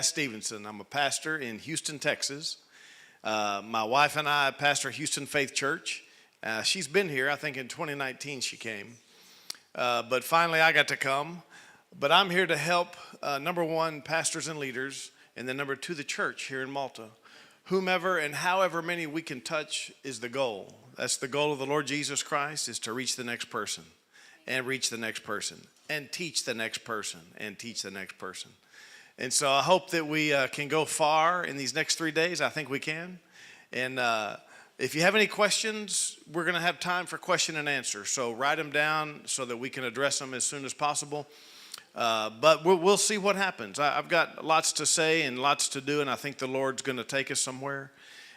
Stevenson. I'm a pastor in Houston, Texas. My wife and I pastor Houston Faith Church. She's been here, I think in 2019 she came. But finally I got to come. But I'm here to help, number one, pastors and leaders, and then number two, the church here in Malta. Whomever and however many we can touch is the goal. That's the goal of the Lord Jesus Christ, is to reach the next person, and reach the next person, and teach the next person, and teach the next person. And so I hope that we can go far in these next 3 days. I think we can. And if you have any questions, we're going to have time for question and answer. So write them down so that we can address them as soon as possible. But we'll see what happens. I've got lots to say and lots to do, and I think the Lord's going to take us somewhere.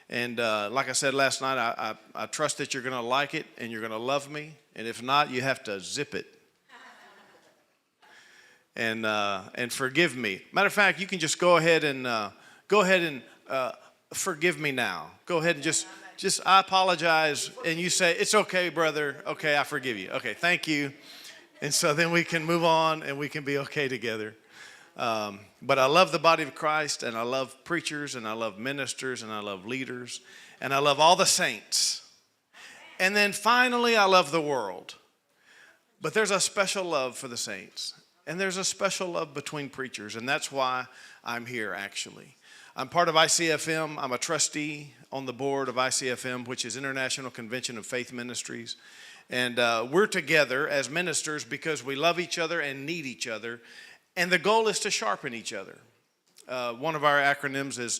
And like I said last night, I trust that you're going to like it and you're going to love me. And if not, you have to zip it. And forgive me. Matter of fact, you can just go ahead and forgive me now. Go ahead and just I apologize, and you say, it's okay, brother. Okay, I forgive you. Okay, thank you. And so then we can move on and we can be okay together. But I love the body of Christ, and I love preachers, and I love ministers, and I love leaders, and I love all the saints. And then finally, I love the world. But there's a special love for the saints. And there's a special love between preachers, and that's why I'm here, actually. I'm part of ICFM. I'm a trustee on the board of ICFM, which is International Convention of Faith Ministries. And we're together as ministers because we love each other and need each other. And the goal is to sharpen each other. One of our acronyms is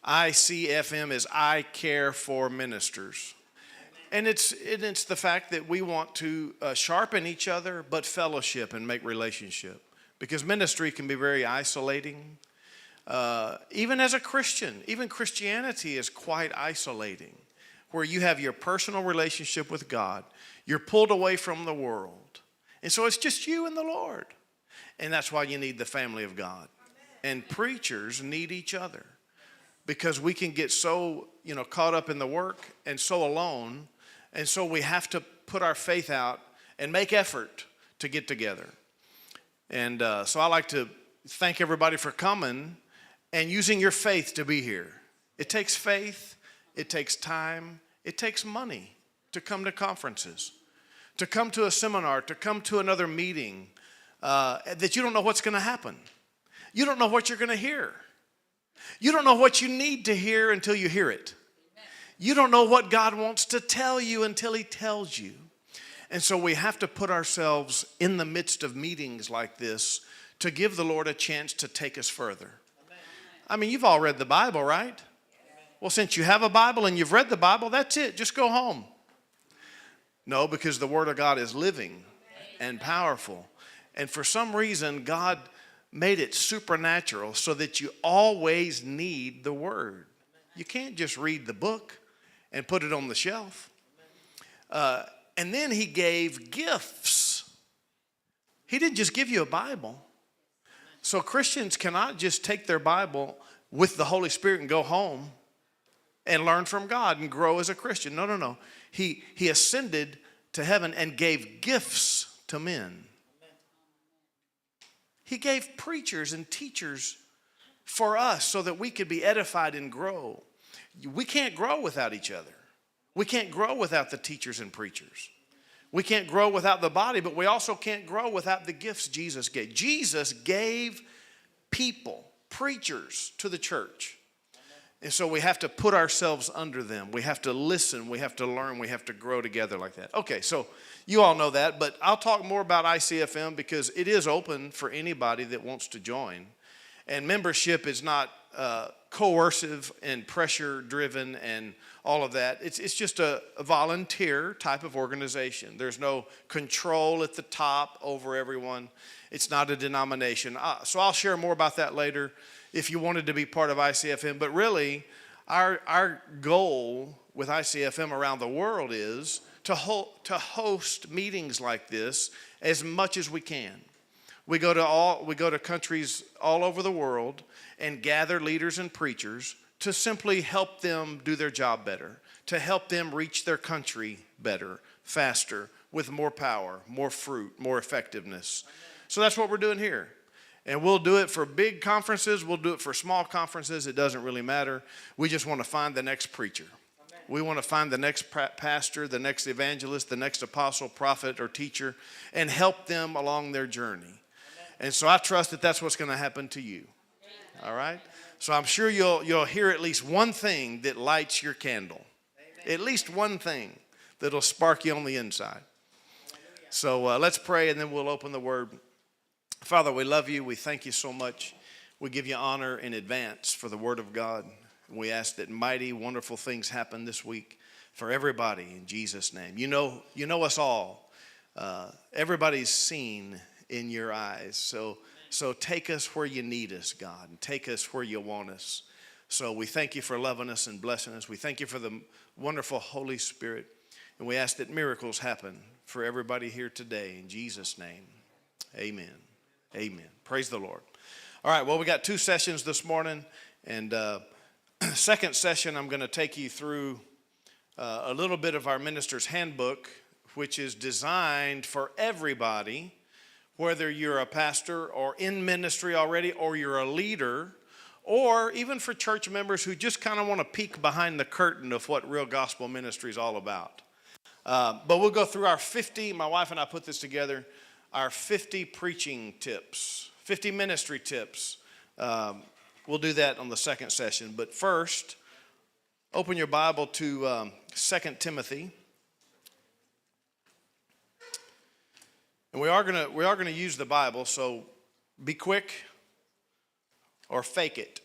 ICFM, is I Care for Ministers. And it's the fact that we want to sharpen each other, but fellowship and make relationship. Because ministry can be very isolating. Even as a Christian, even Christianity is quite isolating, where you have your personal relationship with God. You're pulled away from the world. And so it's just you and the Lord. And that's why you need the family of God. And preachers need each other. Because we can get so, caught up in the work and so alone. And so we have to put our faith out and make effort to get together. And so I like to thank everybody for coming and using your faith to be here. It takes faith, it takes time, it takes money to come to conferences, to come to a seminar, to come to another meeting that you don't know what's going to happen. You don't know what you're going to hear. You don't know what you need to hear until you hear it. You don't know what God wants to tell you until he tells you. And so we have to put ourselves in the midst of meetings like this to give the Lord a chance to take us further. I mean, you've all read the Bible, right? Well, since you have a Bible and you've read the Bible, that's it. Just go home. No, because the Word of God is living and powerful. And for some reason, God made it supernatural so that you always need the Word. You can't just read the book and put it on the shelf. And then he gave gifts. He didn't just give you a Bible. So Christians cannot just take their Bible with the Holy Spirit and go home and learn from God and grow as a Christian. No. He ascended to heaven and gave gifts to men. He gave preachers and teachers for us so that we could be edified and grow. We can't grow without each other. We can't grow without the teachers and preachers. We can't grow without the body, but we also can't grow without the gifts Jesus gave. Jesus gave people, preachers, to the church. And so we have to put ourselves under them. We have to listen. We have to learn. We have to grow together like that. Okay, so you all know that, but I'll talk more about ICFM because it is open for anybody that wants to join. And membership is not coercive and pressure-driven and all of that. It's just a volunteer type of organization. There's no control at the top over everyone. It's not a denomination. So I'll share more about that later if you wanted to be part of ICFM. But really, our goal with ICFM around the world is to host meetings like this as much as we can. We go to countries all over the world and gather leaders and preachers to simply help them do their job better, to help them reach their country better, faster, with more power, more fruit, more effectiveness. So that's what we're doing here. And we'll do it for big conferences. We'll do it for small conferences. It doesn't really matter. We just want to find the next preacher. We want to find the next pastor, the next evangelist, the next apostle, prophet, or teacher, and help them along their journey. And so I trust that that's what's going to happen to you. All right? So I'm sure you'll hear at least one thing that lights your candle. At least one thing that'll spark you on the inside. So let's pray, and then we'll open the word. Father, we love you. We thank you so much. We give you honor in advance for the word of God. We ask that mighty, wonderful things happen this week for everybody in Jesus' name. You know us all. Everybody's seen in your eyes. So take us where you need us, God, and take us where you want us. So we thank you for loving us and blessing us. We thank you for the wonderful Holy Spirit. And we ask that miracles happen for everybody here today in Jesus' name. Amen. Amen. Praise the Lord. All right, well, we got 2 sessions this morning. And second session, I'm going to take you through a little bit of our minister's handbook, which is designed for everybody, whether you're a pastor or in ministry already, or you're a leader, or even for church members who just kind of want to peek behind the curtain of what real gospel ministry is all about. But we'll go through our 50, my wife and I put this together, our 50 preaching tips, 50 ministry tips. We'll do that on the second session. But first, open your Bible to 2 Timothy. And we are gonna use the Bible, so be quick or fake it.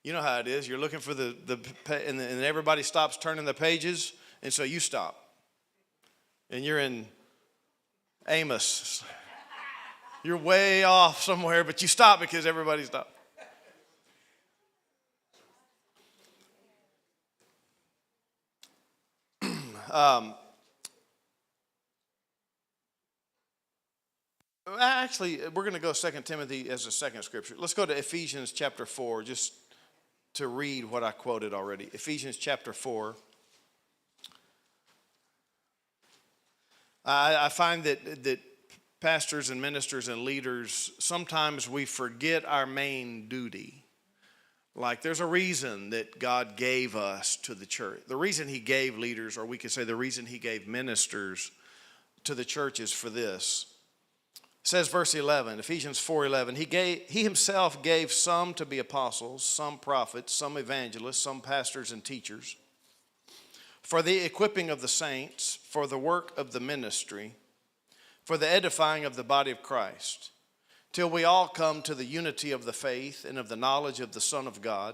You know how it is. You're looking for and everybody stops turning the pages, and so you stop. And you're in Amos. You're way off somewhere, but you stop because everybody stopped. Actually, we're going to go 2 Timothy as a second scripture. Let's go to Ephesians chapter 4, just to read what I quoted already. Ephesians chapter 4. I find that pastors and ministers and leaders, sometimes we forget our main duty. Like there's a reason that God gave us to the church. The reason he gave leaders, or we could say the reason he gave ministers to the church is for this. It says verse 11, Ephesians 4:11, he himself gave some to be apostles, some prophets, some evangelists, some pastors and teachers, for the equipping of the saints, for the work of the ministry, for the edifying of the body of Christ, till we all come to the unity of the faith and of the knowledge of the Son of God,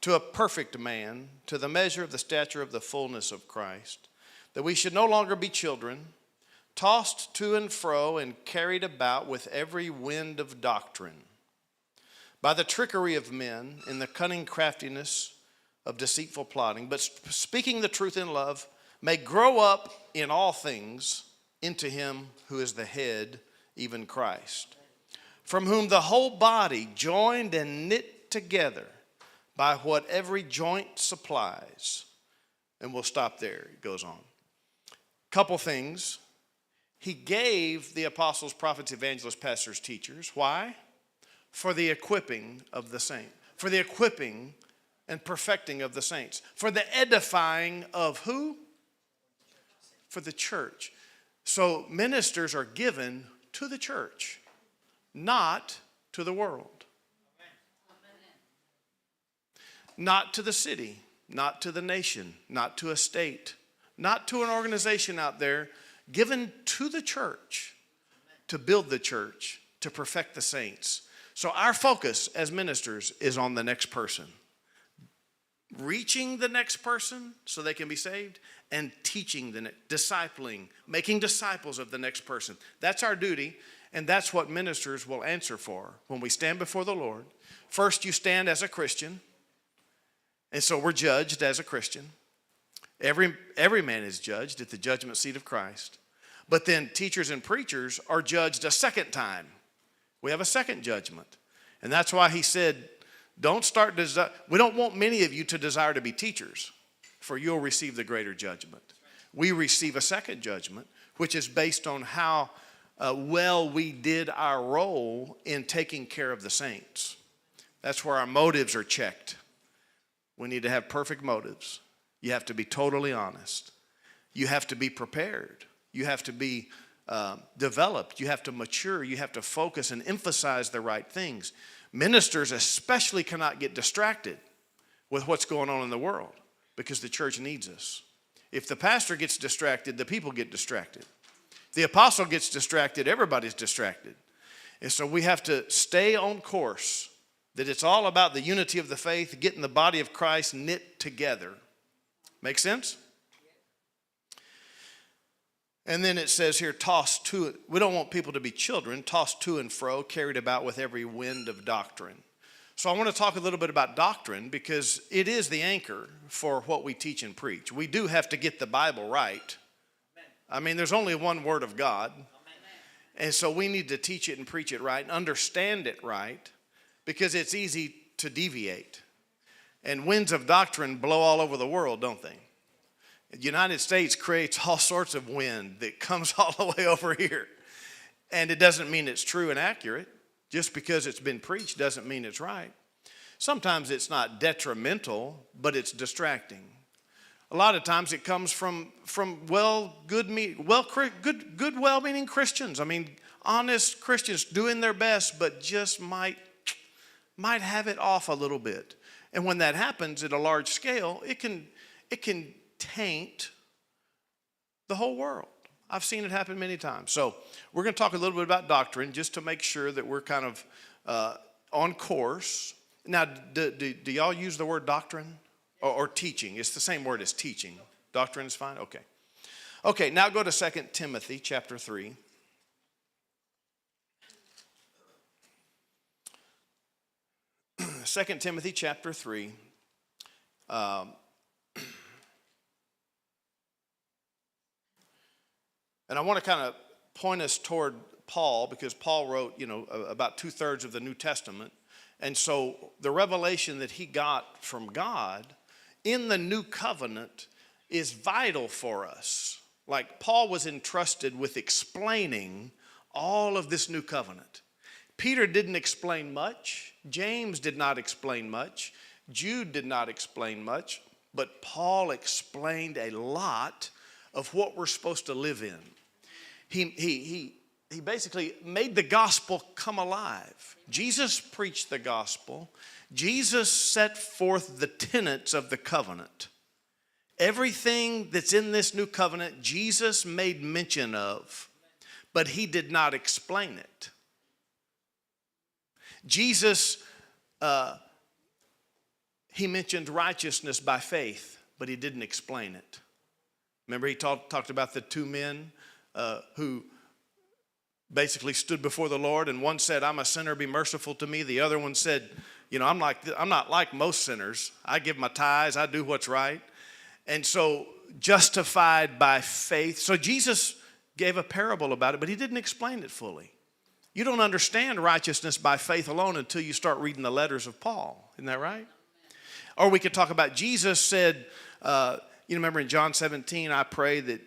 to a perfect man, to the measure of the stature of the fullness of Christ, that we should no longer be children, tossed to and fro and carried about with every wind of doctrine, by the trickery of men in the cunning craftiness of deceitful plotting, but speaking the truth in love, may grow up in all things into him who is the head, even Christ, from whom the whole body, joined and knit together by what every joint supplies. And we'll stop there. It goes on. Couple things. He gave the apostles, prophets, evangelists, pastors, teachers. Why? For the equipping of the saint. For the equipping and perfecting of the saints. For the edifying of who? For the church. So ministers are given to the church, not to the world. Not to the city, not to the nation, not to a state, not to an organization out there, given to the church, to build the church, to perfect the saints. So our focus as ministers is on the next person. Reaching the next person so they can be saved, and teaching discipling, making disciples of the next person. That's our duty, and that's what ministers will answer for when we stand before the Lord. First, you stand as a Christian, and so we're judged as a Christian. Every man is judged at the judgment seat of Christ. But then teachers and preachers are judged a second time. We have a second judgment. And that's why he said, we don't want many of you to desire to be teachers, for you'll receive the greater judgment. We receive a second judgment, which is based on how well we did our role in taking care of the saints. That's where our motives are checked. We need to have perfect motives. You have to be totally honest. You have to be prepared. You have to be developed. You have to mature. You have to focus and emphasize the right things. Ministers especially cannot get distracted with what's going on in the world because the church needs us. If the pastor gets distracted, the people get distracted. The apostle gets distracted, everybody's distracted. And so we have to stay on course, that it's all about the unity of the faith, getting the body of Christ knit together. Make sense? And then it says here, tossed to, we don't want people to be children, tossed to and fro, carried about with every wind of doctrine. So I want to talk a little bit about doctrine because it is the anchor for what we teach and preach. We do have to get the Bible right. I mean, there's only one word of God. And so we need to teach it and preach it right and understand it right because it's easy to deviate. And winds of doctrine blow all over the world, don't they? The United States creates all sorts of wind that comes all the way over here. And it doesn't mean it's true and accurate. Just because it's been preached doesn't mean it's right. Sometimes it's not detrimental, but it's distracting. A lot of times it comes from well-meaning Christians. I mean, honest Christians doing their best, but just might have it off a little bit. And when that happens at a large scale, it can taint the whole world. I've seen it happen many times. So we're going to talk a little bit about doctrine just to make sure that we're kind of on course. Now, do y'all use the word doctrine or teaching? It's the same word as teaching. Doctrine is fine? Okay. Okay, now go to 2 Timothy chapter 3. 2 Timothy chapter 3. And I want to kind of point us toward Paul because Paul wrote, about 2/3 of the New Testament. And so the revelation that he got from God in the new covenant is vital for us. Like Paul was entrusted with explaining all of this new covenant. Peter didn't explain much. James did not explain much. Jude did not explain much. But Paul explained a lot of what we're supposed to live in. He basically made the gospel come alive. Jesus preached the gospel. Jesus set forth the tenets of the covenant. Everything that's in this new covenant, Jesus made mention of, but he did not explain it. Jesus, he mentioned righteousness by faith, but he didn't explain it. Remember he talked about the two men who basically stood before the Lord, and one said, I'm a sinner, be merciful to me. The other one said, I'm not like most sinners. I give my tithes, I do what's right. And so justified by faith. So Jesus gave a parable about it, but he didn't explain it fully. You don't understand righteousness by faith alone until you start reading the letters of Paul. Isn't that right? Or we could talk about Jesus said, remember in John 17, I pray that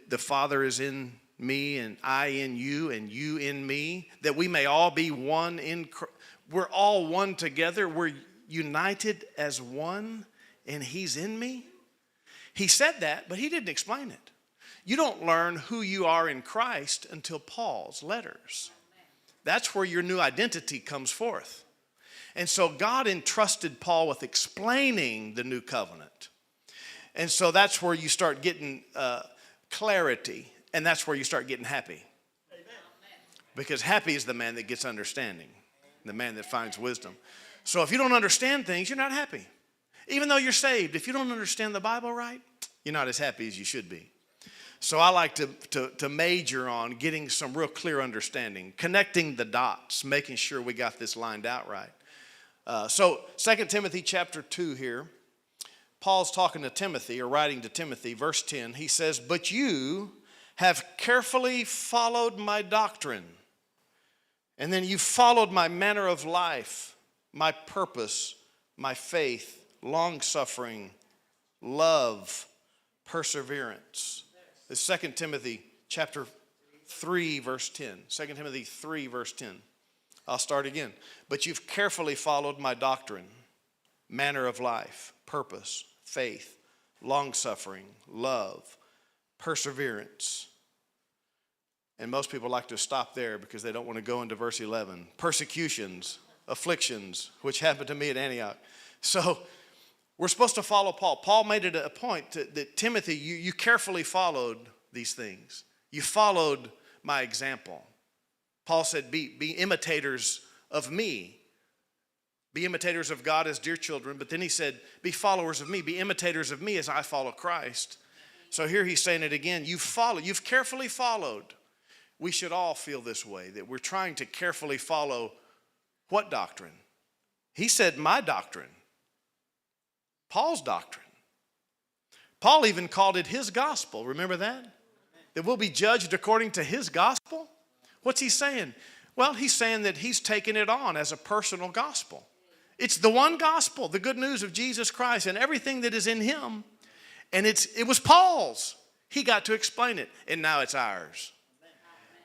the Father is in me and I in you and you in me, that we may all be one in Christ. We're all one together. We're united as one, and he's in me. He said that, but he didn't explain it. You don't learn who you are in Christ until Paul's letters. That's where your new identity comes forth. And so God entrusted Paul with explaining the new covenant. And so that's where you start getting clarity, and that's where you start getting happy. Amen. Because happy is the man that gets understanding, the man that finds wisdom. So if you don't understand things, you're not happy. Even though you're saved, if you don't understand the Bible right, you're not as happy as you should be. So I like to major on getting some real clear understanding, connecting the dots, making sure we got this lined out right. So 2 Timothy chapter 2 here, Paul's talking to Timothy, or writing to Timothy, verse 10. He says, but you have carefully followed my doctrine, and then you followed my manner of life, my purpose, my faith, long-suffering, love, perseverance. It's 2 Timothy chapter 3, verse 10. 2 Timothy 3, verse 10. I'll start again. But you've carefully followed my doctrine, manner of life, purpose, faith, long-suffering, love, perseverance. And most people like to stop there because they don't want to go into verse 11. Persecutions, afflictions, which happened to me at Antioch. So we're supposed to follow Paul. Paul made it a point that Timothy, you carefully followed these things. You followed my example. Paul said, be imitators of me. Be imitators of God as dear children. But then he said, be followers of me. Be imitators of me as I follow Christ. So here he's saying it again. You've carefully followed. We should all feel this way, that we're trying to carefully follow what doctrine? He said my doctrine. Paul's doctrine. Paul even called it his gospel. Remember that? That we'll be judged according to his gospel? What's he saying? Well, he's saying that he's taken it on as a personal gospel. It's the one gospel, the good news of Jesus Christ and everything that is in him. And it was Paul's. He got to explain it, and now it's ours.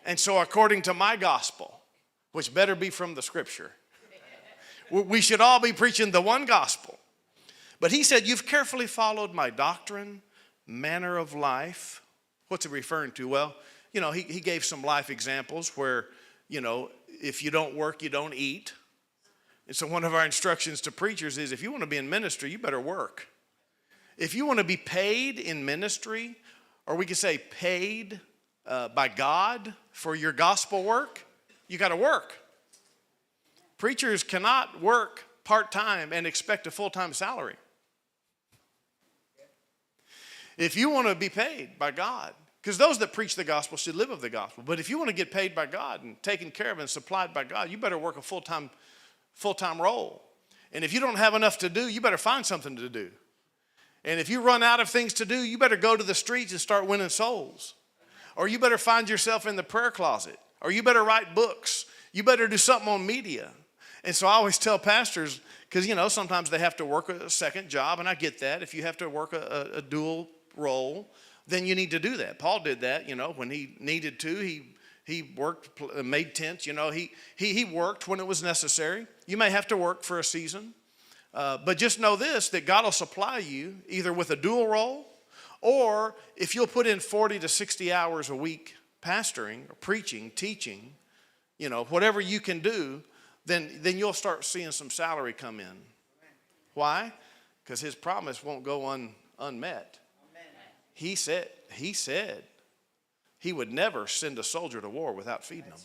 And so according to my gospel, which better be from the scripture, we should all be preaching the one gospel. But he said, you've carefully followed my doctrine, manner of life. What's it referring to? Well, he gave some life examples where, if you don't work, you don't eat. And so one of our instructions to preachers is if you want to be in ministry, you better work. If you want to be paid in ministry, or we could say paid by God for your gospel work, you got to work. Preachers cannot work part-time and expect a full-time salary. If you want to be paid by God, because those that preach the gospel should live of the gospel. But if you want to get paid by God and taken care of and supplied by God, you better work a full-time role. And if you don't have enough to do, you better find something to do. And if you run out of things to do, you better go to the streets and start winning souls. Or you better find yourself in the prayer closet. Or you better write books. You better do something on media. And so I always tell pastors, because, sometimes they have to work a second job, and I get that. If you have to work a dual role, then you need to do that. Paul did that, when he needed to. He worked, made tents, he worked when it was necessary. You may have to work for a season, but just know this, that God will supply you either with a dual role, or if you'll put in 40 to 60 hours a week pastoring or preaching, teaching, whatever you can do, then you'll start seeing some salary come in. Why? Because his promise won't go unmet. He said he would never send a soldier to war without feeding them.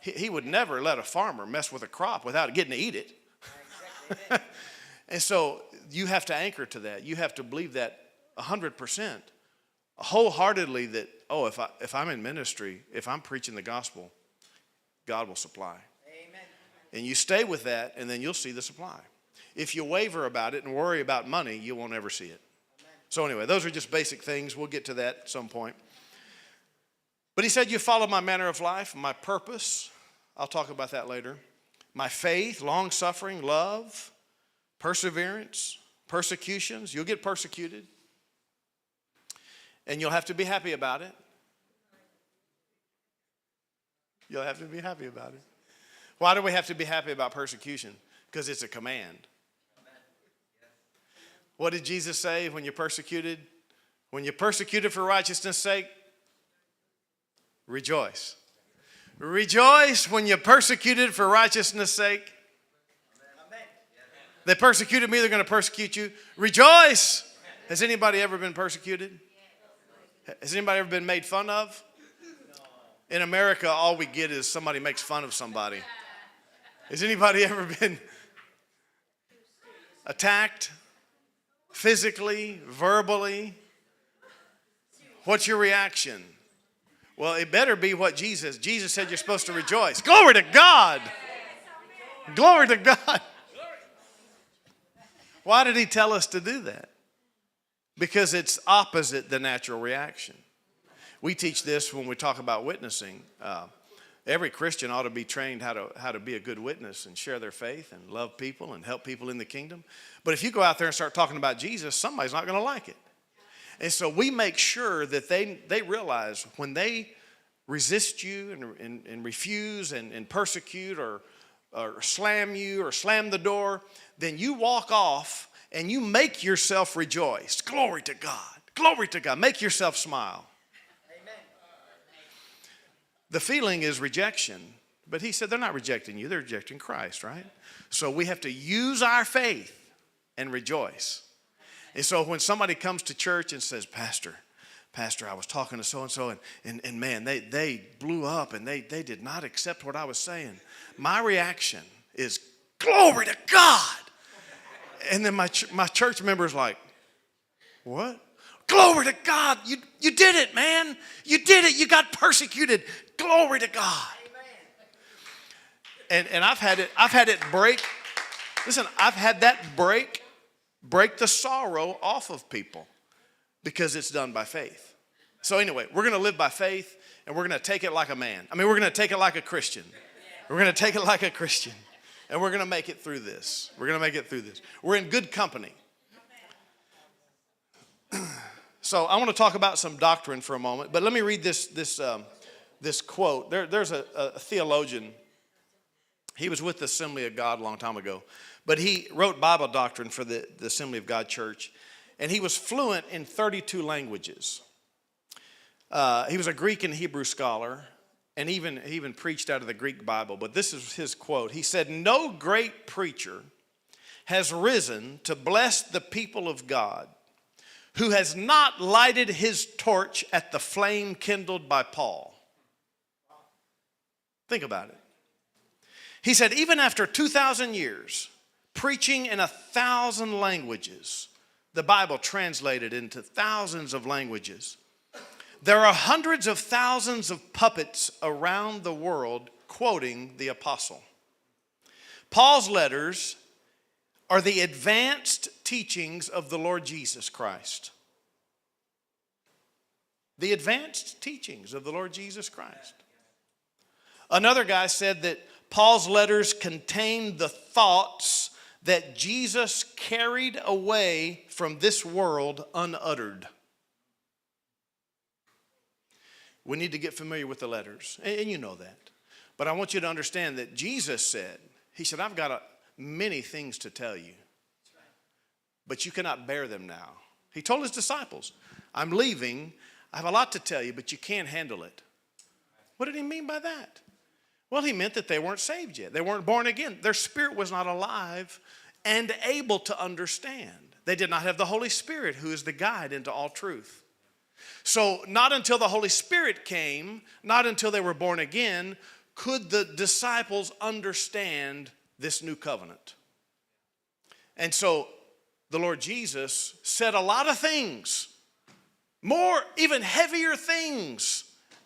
He would never let a farmer mess with a crop without getting to eat it. And so you have to anchor to that. You have to believe that 100%, wholeheartedly, that, if I'm in ministry, if I'm preaching the gospel, God will supply. Amen. And you stay with that, and then you'll see the supply. If you waver about it and worry about money, you won't ever see it. Amen. So anyway, those are just basic things. We'll get to that at some point. But he said, you follow my manner of life, my purpose. I'll talk about that later. My faith, long-suffering, love, perseverance, persecutions. You'll get persecuted. And you'll have to be happy about it. You'll have to be happy about it. Why do we have to be happy about persecution? Because it's a command. What did Jesus say when you're persecuted? When you're persecuted for righteousness' sake, rejoice. Rejoice when you're persecuted for righteousness' sake. They persecuted me, they're going to persecute you. Rejoice. Has anybody ever been persecuted? Has anybody ever been made fun of? In America, all we get is somebody makes fun of somebody. Has anybody ever been attacked physically, verbally? What's your reaction? Well, it better be what Jesus said you're supposed to rejoice. Glory to God. Glory to God. Why did he tell us to do that? Because it's opposite the natural reaction. We teach this when we talk about witnessing. Every Christian ought to be trained how to be a good witness and share their faith and love people and help people in the kingdom. But if you go out there and start talking about Jesus, somebody's not going to like it. And so we make sure that they realize when they resist you and refuse and persecute or slam you or slam the door, then you walk off and you make yourself rejoice. Glory to God. Glory to God. Make yourself smile. Amen. The feeling is rejection. But he said they're not rejecting you. They're rejecting Christ, right? So we have to use our faith and rejoice. And so when somebody comes to church and says, Pastor, I was talking to so-and-so, and man, they blew up and they did not accept what I was saying. My reaction is, glory to God. And then my church member's like, what? Glory to God. You did it, man. You did it. You got persecuted. Glory to God. And I've had it break. Listen, I've had that break the sorrow off of people because it's done by faith. So anyway, we're going to live by faith and we're going to take it like a man. I mean, we're going to take it like a Christian. We're going to take it like a Christian. And we're going to make it through this. We're going to make it through this. We're in good company. So I want to talk about some doctrine for a moment, but let me read this quote. There's a theologian. He was with the Assembly of God a long time ago, but he wrote Bible doctrine for the Assembly of God Church, and he was fluent in 32 languages. He was a Greek and Hebrew scholar, and he even preached out of the Greek Bible, but this is his quote. He said, "No great preacher has risen to bless the people of God who has not lighted his torch at the flame kindled by Paul." Think about it. He said, even after 2,000 years, preaching in 1,000 languages, the Bible translated into thousands of languages, there are hundreds of thousands of puppets around the world quoting the apostle. Paul's letters are the advanced teachings of the Lord Jesus Christ. The advanced teachings of the Lord Jesus Christ. Another guy said that Paul's letters contain the thoughts that Jesus carried away from this world unuttered. We need to get familiar with the letters, and you know that. But I want you to understand that Jesus said, he said, I've got many things to tell you, but you cannot bear them now. He told his disciples, I'm leaving. I have a lot to tell you, but you can't handle it. What did he mean by that? Well, he meant that they weren't saved yet. They weren't born again. Their spirit was not alive and able to understand. They did not have the Holy Spirit, who is the guide into all truth. So not until the Holy Spirit came, not until they were born again, could the disciples understand this new covenant. And so the Lord Jesus said a lot of things, more, even heavier things,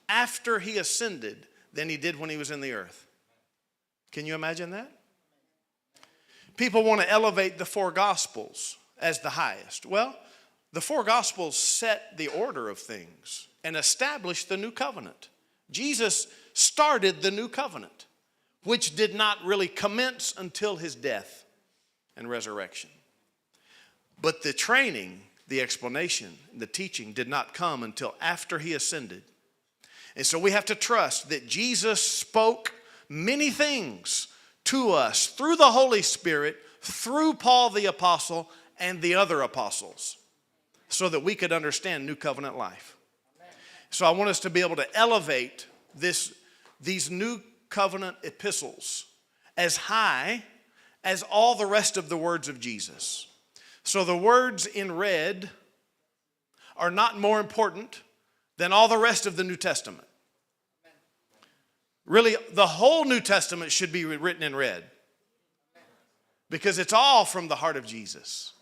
after he ascended than he did when he was in the earth. Can you imagine that? People want to elevate the four Gospels as the highest. Well, the four Gospels set the order of things and established the new covenant. Jesus started the new covenant, which did not really commence until his death and resurrection. But the training, the explanation, the teaching did not come until after he ascended. And so we have to trust that Jesus spoke many things to us through the Holy Spirit, through Paul the apostle and the other apostles, so that we could understand new covenant life. So I want us to be able to elevate these new covenant epistles as high as all the rest of the words of Jesus. So the words in red are not more important than all the rest of the New Testament. Really, the whole New Testament should be written in red because it's all from the heart of Jesus.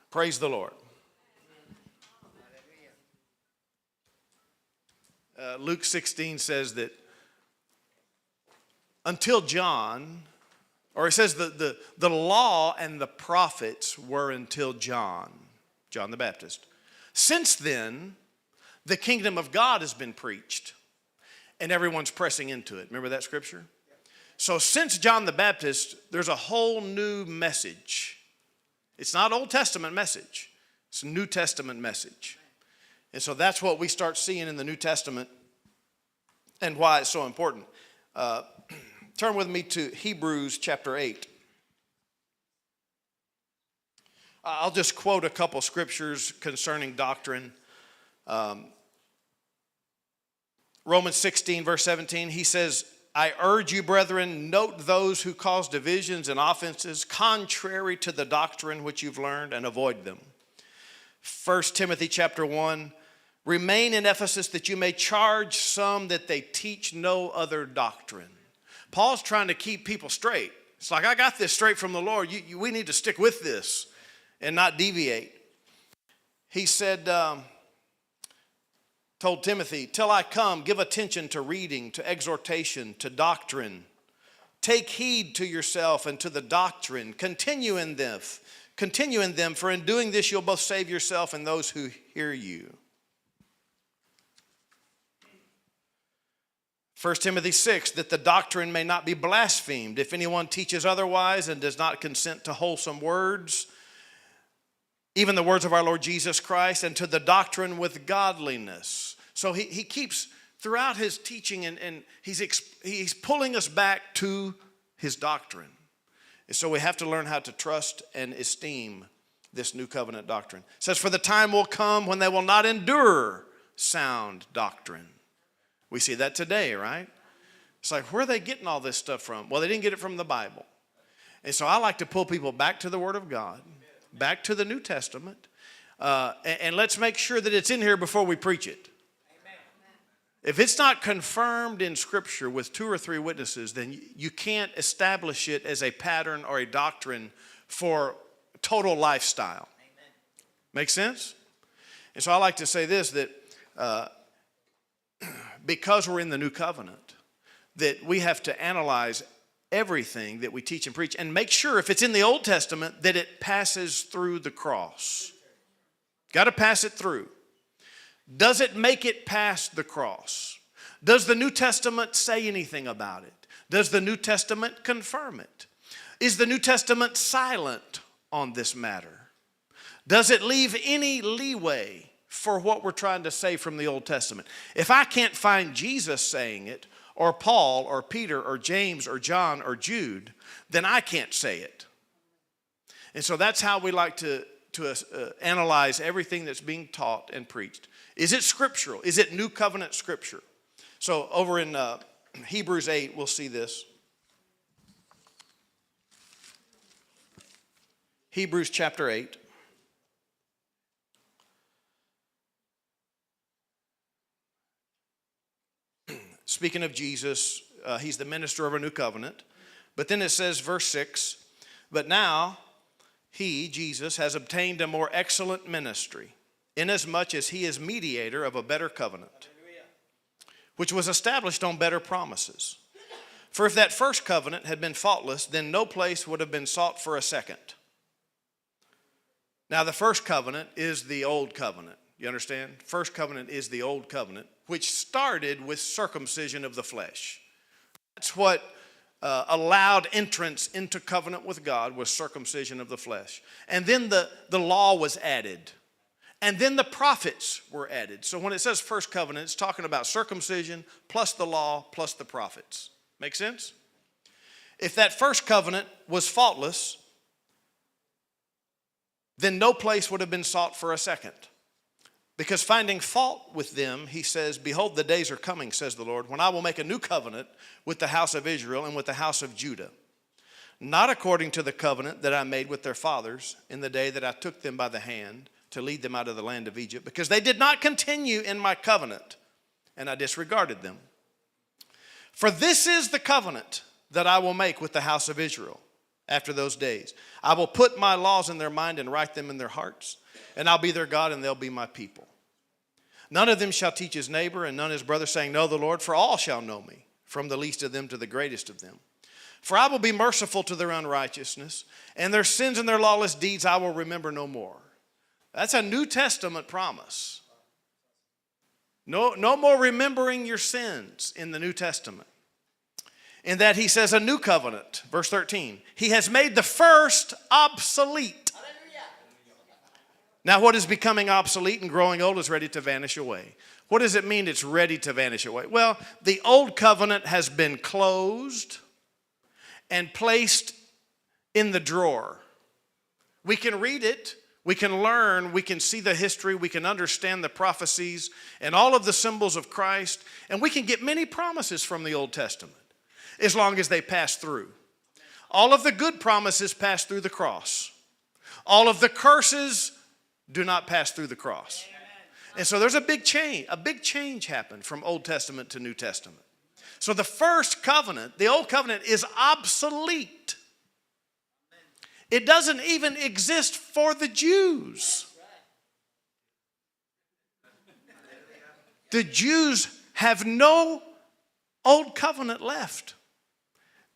Praise the Lord. Luke 16 says that until John, or it says the law and the prophets were until John the Baptist. Since then, the kingdom of God has been preached, and everyone's pressing into it. Remember that scripture? So since John the Baptist, there's a whole new message. It's not Old Testament message. It's a New Testament message. And so that's what we start seeing in the New Testament and why it's so important. Turn with me to Hebrews chapter 8. I'll just quote a couple scriptures concerning doctrine. Romans 16, verse 17, he says, I urge you, brethren, note those who cause divisions and offenses contrary to the doctrine which you've learned, and avoid them. 1 Timothy chapter 1, remain in Ephesus that you may charge some that they teach no other doctrine. Paul's trying to keep people straight. It's like, I got this straight from the Lord. We need to stick with this and not deviate. He said, told Timothy, till I come, give attention to reading, to exhortation, to doctrine. Take heed to yourself and to the doctrine. Continue in them, for in doing this you'll both save yourself and those who hear you. 1 Timothy 6, that the doctrine may not be blasphemed. If anyone teaches otherwise and does not consent to wholesome words, even the words of our Lord Jesus Christ, and to the doctrine with godliness. So he keeps, throughout his teaching, and he's pulling us back to his doctrine. And so we have to learn how to trust and esteem this new covenant doctrine. It says, for the time will come when they will not endure sound doctrine. We see that today, right? It's like, where are they getting all this stuff from? Well, they didn't get it from the Bible. And so I like to pull people back to the Word of God, back to the New Testament, and let's make sure that it's in here before we preach it. Amen. If it's not confirmed in Scripture with 2 or 3 witnesses, then you can't establish it as a pattern or a doctrine for total lifestyle. Amen. Make sense? And so I like to say this, that because we're in the New Covenant, that we have to analyze everything that we teach and preach and make sure if it's in the Old Testament that it passes through the cross. Got to pass it through. Does it make it past the cross? Does the New Testament say anything about it? Does the New Testament confirm it? Is the New Testament silent on this matter? Does it leave any leeway for what we're trying to say from the Old Testament? If I can't find Jesus saying it, or Paul, or Peter, or James, or John, or Jude, then I can't say it. And so that's how we like to analyze everything that's being taught and preached. Is it scriptural? Is it New Covenant scripture? So over in Hebrews 8, we'll see this. Hebrews chapter 8. Speaking of Jesus, he's the minister of a new covenant. But then it says, verse 6, but now he, Jesus, has obtained a more excellent ministry, inasmuch as he is mediator of a better covenant, which was established on better promises. For if that first covenant had been faultless, then no place would have been sought for a second. Now the first covenant is the old covenant. You understand? First covenant is the old covenant, which started with circumcision of the flesh. That's what allowed entrance into covenant with God, was circumcision of the flesh. And then the law was added. And then the prophets were added. So when it says first covenant, it's talking about circumcision plus the law plus the prophets. Make sense? If that first covenant was faultless, then no place would have been sought for a second. Because finding fault with them, he says, behold, the days are coming, says the Lord, when I will make a new covenant with the house of Israel and with the house of Judah. Not according to the covenant that I made with their fathers in the day that I took them by the hand to lead them out of the land of Egypt, because they did not continue in my covenant, and I disregarded them. For this is the covenant that I will make with the house of Israel after those days. I will put my laws in their mind and write them in their hearts, and I'll be their God, and they'll be my people. None of them shall teach his neighbor, and none his brother, saying, know the Lord, for all shall know me, from the least of them to the greatest of them. For I will be merciful to their unrighteousness, and their sins and their lawless deeds I will remember no more. That's a New Testament promise. No more remembering your sins in the New Testament. In that he says a new covenant, verse 13. He has made the first obsolete. Now, what is becoming obsolete and growing old is ready to vanish away. What does it mean it's ready to vanish away? Well, the old covenant has been closed and placed in the drawer. We can read it, we can learn, we can see the history, we can understand the prophecies and all of the symbols of Christ, and we can get many promises from the Old Testament as long as they pass through. All of the good promises pass through the cross. All of the curses do not pass through the cross. And so there's a big change happened from Old Testament to New Testament. So the first covenant, the old covenant, is obsolete. It doesn't even exist for the Jews. The Jews have no old covenant left.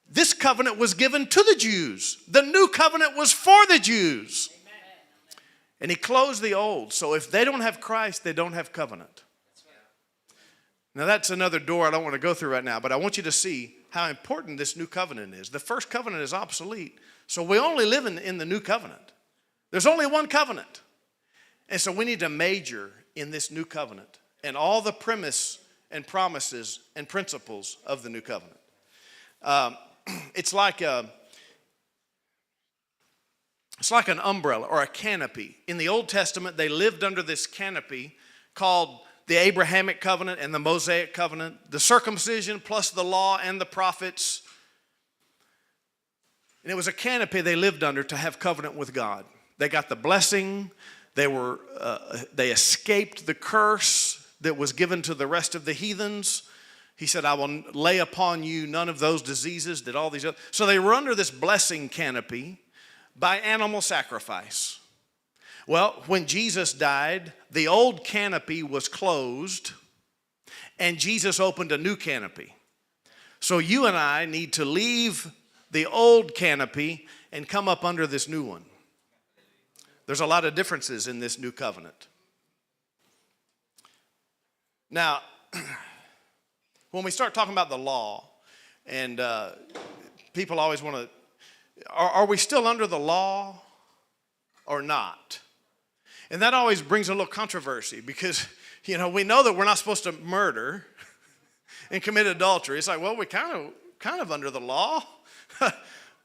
This covenant was given to the Jews. The new covenant was for the Jews. And he closed the old. So if they don't have Christ, they don't have covenant. Now that's another door I don't want to go through right now, but I want you to see how important this new covenant is. The first covenant is obsolete. So we only live in the new covenant. There's only one covenant. And so we need to major in this new covenant and all the premise and promises and principles of the new covenant. It's like an umbrella or a canopy. In the Old Testament, they lived under this canopy called the Abrahamic covenant and the Mosaic covenant, the circumcision plus the law and the prophets. And it was a canopy they lived under to have covenant with God. They got the blessing. They escaped the curse that was given to the rest of the heathens. He said, I will lay upon you none of those diseases, did all these other. So they were under this blessing canopy by animal sacrifice. Well, when Jesus died, the old canopy was closed and Jesus opened a new canopy. So you and I need to leave the old canopy and come up under this new one. There's a lot of differences in this new covenant. Now, when we start talking about the law, and people always want to, are we still under the law or not? And that always brings a little controversy because, we know that we're not supposed to murder and commit adultery. It's like, well, we're kind of under the law.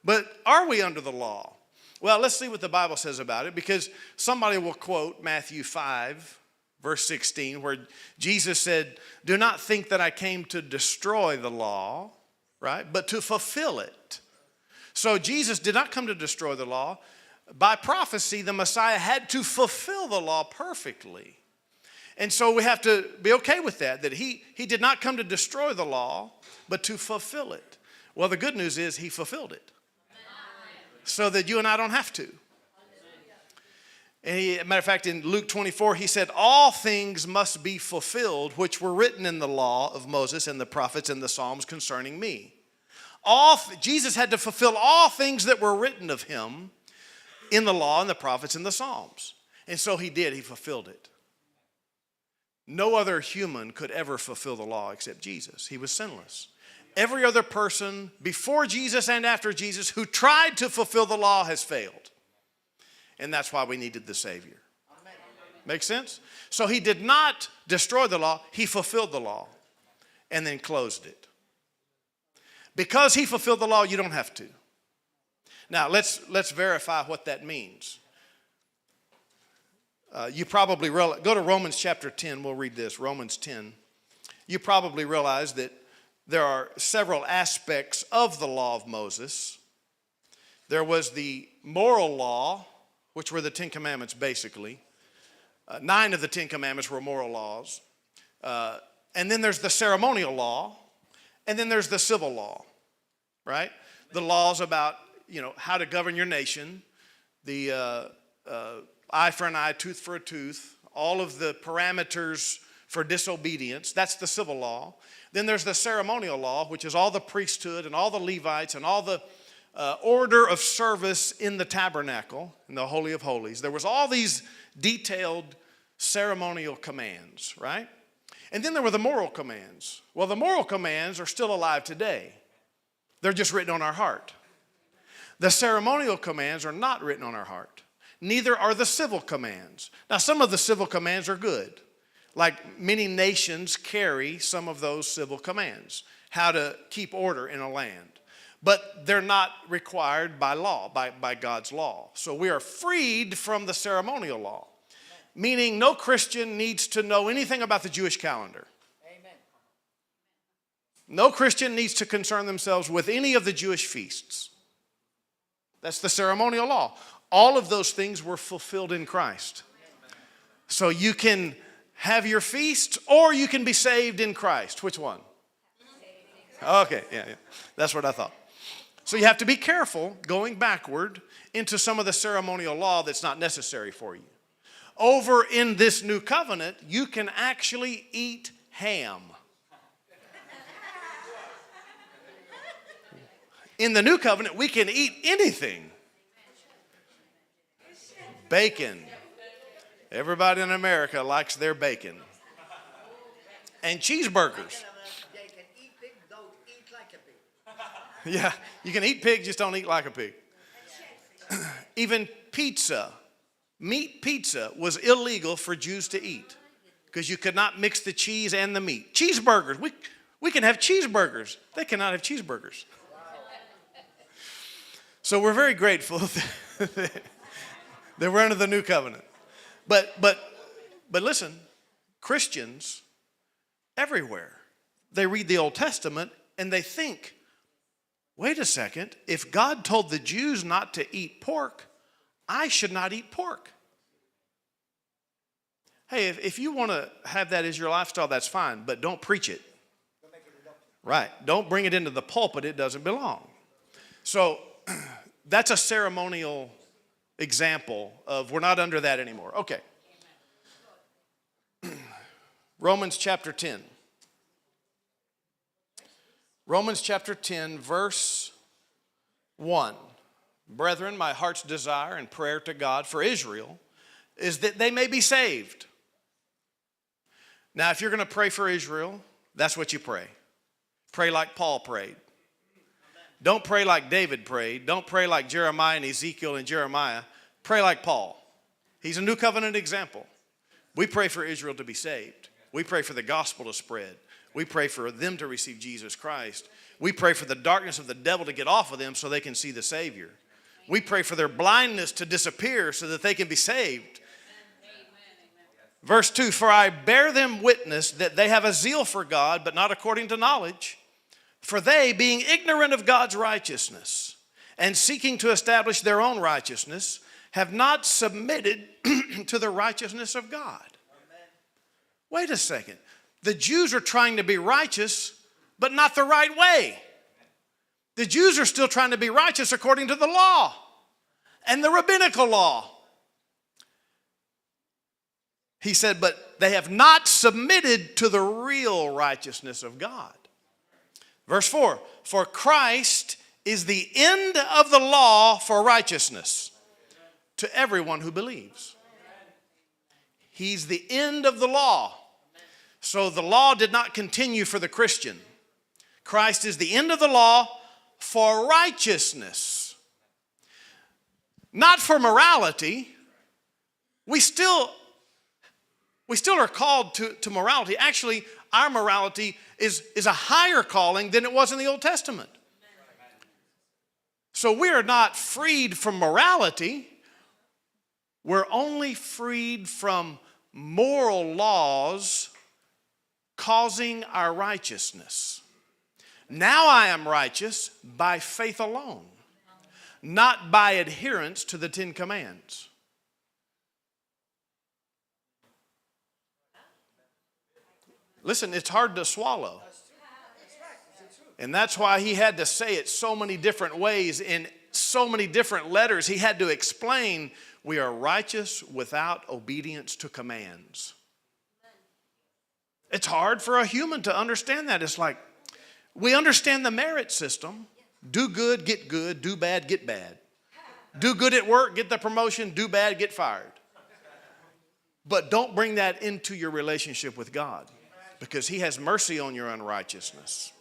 But are we under the law? Well, let's see what the Bible says about it, because somebody will quote Matthew 5, verse 16, where Jesus said, do not think that I came to destroy the law, right, but to fulfill it. So Jesus did not come to destroy the law. By prophecy, the Messiah had to fulfill the law perfectly. And so we have to be okay with that he did not come to destroy the law, but to fulfill it. Well, the good news is he fulfilled it so that you and I don't have to. And matter of fact, in Luke 24, he said, all things must be fulfilled which were written in the law of Moses and the prophets and the Psalms concerning me. Jesus had to fulfill all things that were written of him in the law and the prophets and the Psalms. And so he did. He fulfilled it. No other human could ever fulfill the law except Jesus. He was sinless. Every other person before Jesus and after Jesus who tried to fulfill the law has failed. And that's why we needed the Savior. Make sense? So he did not destroy the law. He fulfilled the law and then closed it. Because he fulfilled the law, you don't have to. Now, let's verify what that means. You probably realize, go to Romans chapter 10. We'll read this, Romans 10. You probably realize that there are several aspects of the law of Moses. There was the moral law, which were the Ten Commandments, basically. 9 of the Ten Commandments were moral laws. And then there's the ceremonial law. And then there's the civil law, right? The laws about, how to govern your nation. The eye for an eye, tooth for a tooth. All of the parameters for disobedience. That's the civil law. Then there's the ceremonial law, which is all the priesthood and all the Levites and all the order of service in the tabernacle, in the Holy of Holies. There was all these detailed ceremonial commands, right? And then there were the moral commands. Well, the moral commands are still alive today. They're just written on our heart. The ceremonial commands are not written on our heart. Neither are the civil commands. Now, some of the civil commands are good. Like many nations carry some of those civil commands, how to keep order in a land. But they're not required by law, by God's law. So we are freed from the ceremonial law, meaning no Christian needs to know anything about the Jewish calendar. Amen. No Christian needs to concern themselves with any of the Jewish feasts. That's the ceremonial law. All of those things were fulfilled in Christ. So you can have your feast or you can be saved in Christ. Which one? Okay, yeah. That's what I thought. So you have to be careful going backward into some of the ceremonial law that's not necessary for you. Over in this new covenant, you can actually eat ham. In the new covenant, we can eat anything. Bacon. Everybody in America likes their bacon. And cheeseburgers. Yeah, you can eat pig, just don't eat like a pig. Even pizza, meat pizza was illegal for Jews to eat because you could not mix the cheese and the meat. Cheeseburgers, we can have cheeseburgers. They cannot have cheeseburgers. So we're very grateful that we're under the new covenant. But listen, Christians everywhere, they read the Old Testament and they think, wait a second, if God told the Jews not to eat pork, I should not eat pork. Hey, if you want to have that as your lifestyle, that's fine, but don't preach it. Right, don't bring it into the pulpit, it doesn't belong. So that's a ceremonial example of we're not under that anymore. Okay. Romans chapter 10. Romans chapter 10, verse 1. Brethren, my heart's desire and prayer to God for Israel is that they may be saved. Now, if you're going to pray for Israel, that's what you pray. Pray like Paul prayed. Don't pray like David prayed. Don't pray like Jeremiah and Ezekiel and Jeremiah. Pray like Paul. He's a new covenant example. We pray for Israel to be saved. We pray for the gospel to spread. We pray for them to receive Jesus Christ. We pray for the darkness of the devil to get off of them so they can see the Savior. We pray for their blindness to disappear so that they can be saved. Verse 2, for I bear them witness that they have a zeal for God, but not according to knowledge. For they, being ignorant of God's righteousness and seeking to establish their own righteousness, have not submitted to the righteousness of God. Wait a second. The Jews are trying to be righteous, but not the right way. The Jews are still trying to be righteous according to the law and the rabbinical law. He said, but they have not submitted to the real righteousness of God. Verse 4, for Christ is the end of the law for righteousness to everyone who believes. He's the end of the law. So the law did not continue for the Christian. Christ is the end of the law for righteousness. Not for morality. We still are called to morality. Actually, our morality is a higher calling than it was in the Old Testament. So we are not freed from morality. We're only freed from moral laws causing our righteousness. Now I am righteous by faith alone, not by adherence to the 10 Commands. Listen, it's hard to swallow. And that's why he had to say it so many different ways in so many different letters. He had to explain we are righteous without obedience to commands. It's hard for a human to understand that. It's like we understand the merit system. Do good, do bad, get bad. Do good at work, get the promotion, do bad, get fired. But don't bring that into your relationship with God because he has mercy on your unrighteousness.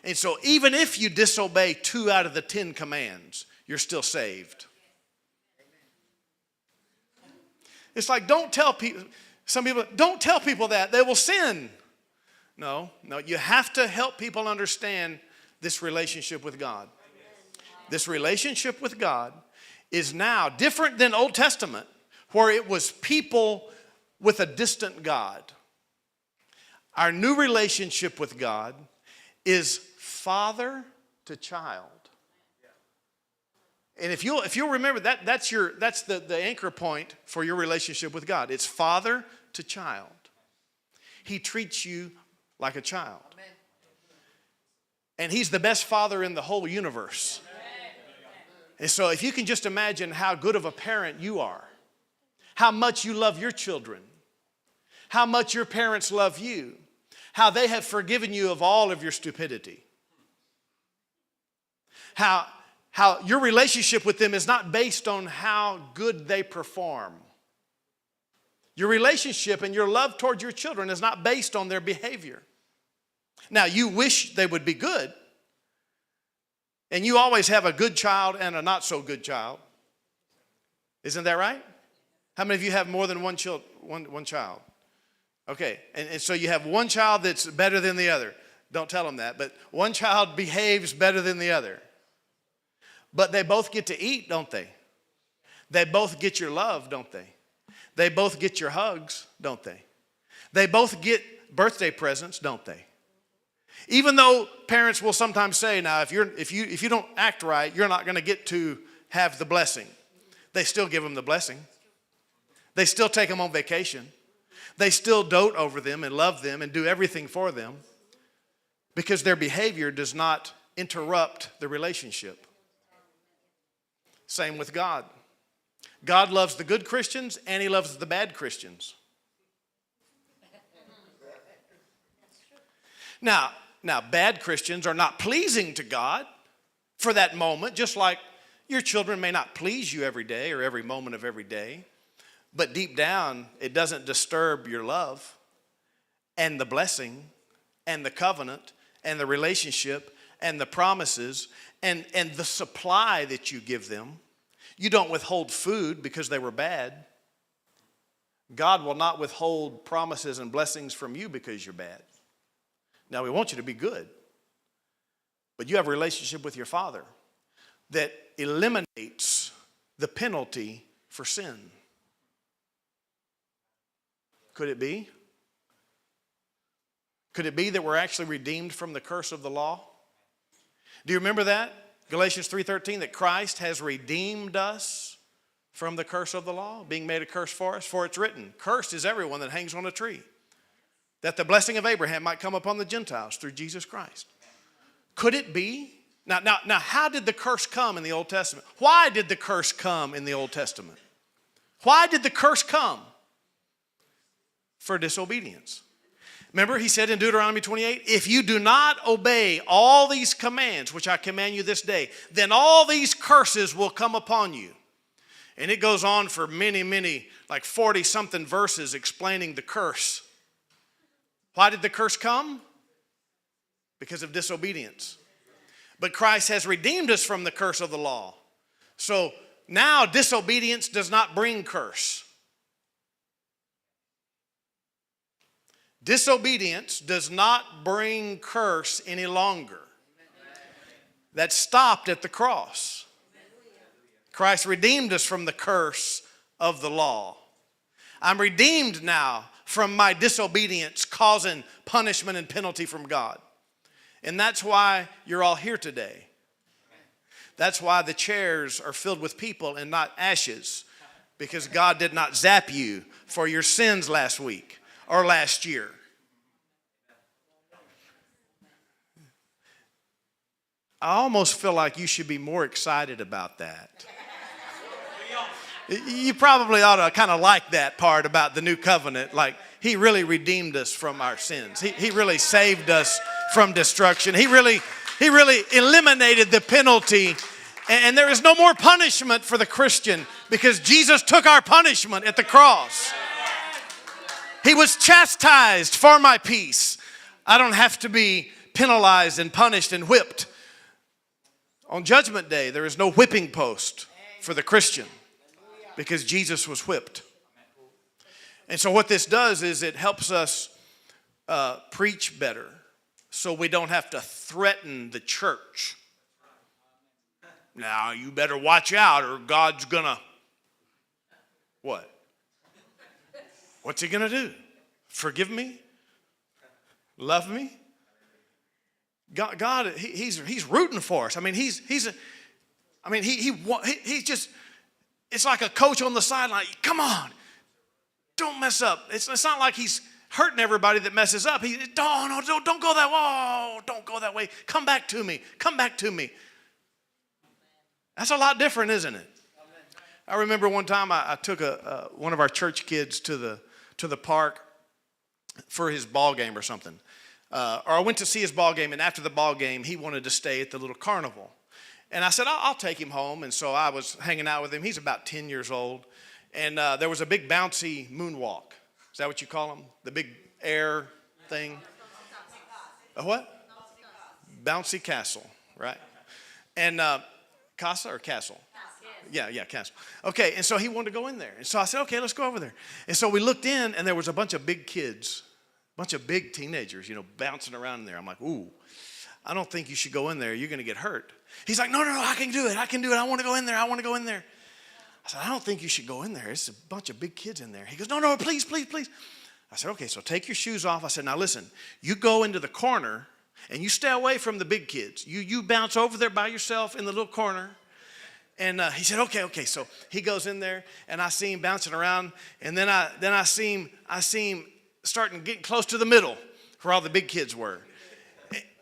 And so even if you disobey 2 out of the 10 commands, you're still saved. It's like, don't tell people, some people, don't tell people that. They will sin. No, you have to help people understand this relationship with God. This relationship with God is now different than Old Testament, where it was people with a distant God. Our new relationship with God is father to child. And if you'll remember that's the anchor point for your relationship with God. It's father to child. He treats you like a child. Amen. And he's the best father in the whole universe. Amen. And so if you can just imagine how good of a parent you are, how much you love your children, how much your parents love you, how they have forgiven you of all of your stupidity, how your relationship with them is not based on how good they perform. Your relationship and your love toward your children is not based on their behavior. Now, you wish they would be good, and you always have a good child and a not so good child. Isn't that right? How many of you have more than one child? Okay, and so you have one child that's better than the other. Don't tell them that, but one child behaves better than the other. But they both get to eat, don't they? They both get your love, don't they? They both get your hugs, don't they? They both get birthday presents, don't they? Even though parents will sometimes say, now, if you don't act right, you're not going to get to have the blessing. They still give them the blessing. They still take them on vacation. They still dote over them and love them and do everything for them because their behavior does not interrupt the relationship. Same with God. God loves the good Christians and he loves the bad Christians. Now, bad Christians are not pleasing to God for that moment, just like your children may not please you every day or every moment of every day. But deep down, it doesn't disturb your love and the blessing and the covenant and the relationship and the promises and the supply that you give them. You don't withhold food because they were bad. God will not withhold promises and blessings from you because you're bad. Now, we want you to be good, but you have a relationship with your Father that eliminates the penalty for sin. Could it be? Could it be that we're actually redeemed from the curse of the law? Do you remember that? Galatians 3:13, that Christ has redeemed us from the curse of the law, being made a curse for us. For it's written, cursed is everyone that hangs on a tree, that the blessing of Abraham might come upon the Gentiles through Jesus Christ. Could it be? Now, how did the curse come in the Old Testament? Why did the curse come in the Old Testament? Why did the curse come? For disobedience. Remember, he said in Deuteronomy 28, if you do not obey all these commands, which I command you this day, then all these curses will come upon you. And it goes on for many, like 40-something verses explaining the curse. Why did the curse come? Because of disobedience. But Christ has redeemed us from the curse of the law. So now disobedience does not bring curse. Disobedience does not bring curse any longer. That stopped at the cross. Christ redeemed us from the curse of the law. I'm redeemed now from my disobedience causing punishment and penalty from God. And that's why you're all here today. That's why the chairs are filled with people and not ashes, because God did not zap you for your sins last week or last year. I almost feel like you should be more excited about that. You probably ought to kind of like that part about the new covenant. Like, he really redeemed us from our sins. He really saved us from destruction. He really eliminated the penalty. And there is no more punishment for the Christian because Jesus took our punishment at the cross. He was chastised for my peace. I don't have to be penalized and punished and whipped. On Judgment Day, there is no whipping post for the Christian because Jesus was whipped. And so what this does is it helps us preach better, so we don't have to threaten the church. Now, you better watch out or God's gonna, what? What's he gonna do? Forgive me? Love me? God, he's rooting for us. I mean, he's just, it's like a coach on the sideline. Come on, don't mess up. It's not like he's hurting everybody that messes up. Don't go that way. Oh, don't go that way. Come back to me. Come back to me. That's a lot different, isn't it? I remember one time I took one of our church kids to the park for his ball game or something. Or I went to see his ball game, and after the ball game, he wanted to stay at the little carnival. And I said, I'll take him home. And so I was hanging out with him. He's about 10 years old. And there was a big bouncy moonwalk. Is that what you call them? The big air thing? A what? Bouncy castle, right? And casa or castle? Yeah, castle. Okay, and so he wanted to go in there. And so I said, okay, let's go over there. And so we looked in, and there was a bunch of big kids, a bunch of big teenagers, bouncing around in there. I'm like, ooh, I don't think you should go in there. You're going to get hurt. He's like, no, I can do it. I want to go in there. I said, I don't think you should go in there. It's a bunch of big kids in there. He goes, no, please. I said, okay, so take your shoes off. I said, now listen, you go into the corner and you stay away from the big kids. You bounce over there by yourself in the little corner. And he said, okay. So he goes in there and I see him bouncing around. And then I see him starting getting close to the middle where all the big kids were.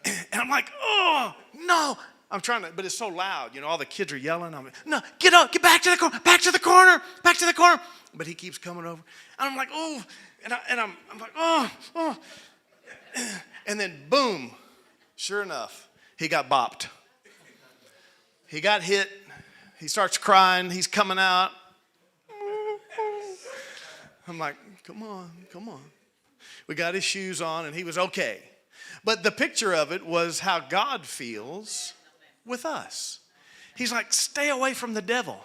And I'm like, oh, no. I'm trying to, but it's so loud, all the kids are yelling. I'm like, no, get up, get back to the corner, back to the corner. But he keeps coming over. And I'm like, oh, and I'm like, oh. And then boom, sure enough, he got bopped. He got hit. He starts crying. He's coming out. I'm like, come on. We got his shoes on and he was okay. But the picture of it was how God feels with us. He's like, stay away from the devil.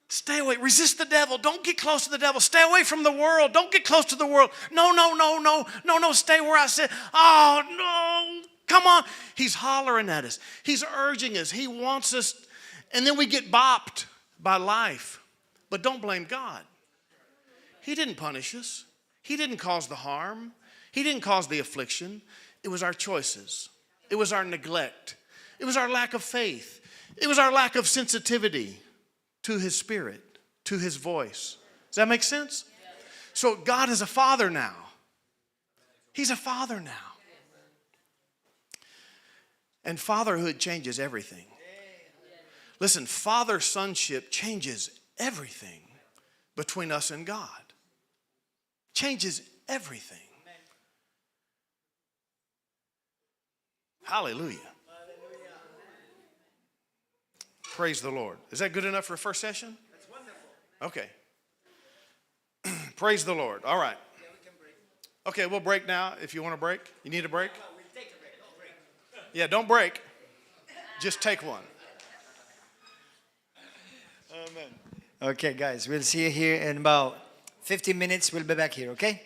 Stay away. Resist the devil. Don't get close to the devil. Stay away from the world. Don't get close to the world. No. Stay where I sit. Oh, no. Come on. He's hollering at us. He's urging us. He wants us. And then we get bopped by life. But don't blame God. He didn't punish us. He didn't cause the harm. He didn't cause the affliction. It was our choices. It was our neglect. It was our lack of faith. It was our lack of sensitivity to his spirit, to his voice. Does that make sense? So God is a father now. He's a father now. And fatherhood changes everything. Listen, father-sonship changes everything between us and God. Changes everything. Hallelujah. Praise the Lord. Is that good enough for a first session? That's wonderful. Okay. Praise the Lord. All right. Yeah, we can break. Okay, we'll break now if you want to break. You need a break? No, we'll take a break. Don't break. Yeah, don't break. Just take one. Amen. Okay, guys, we'll see you here in about 15 minutes. We'll be back here, okay?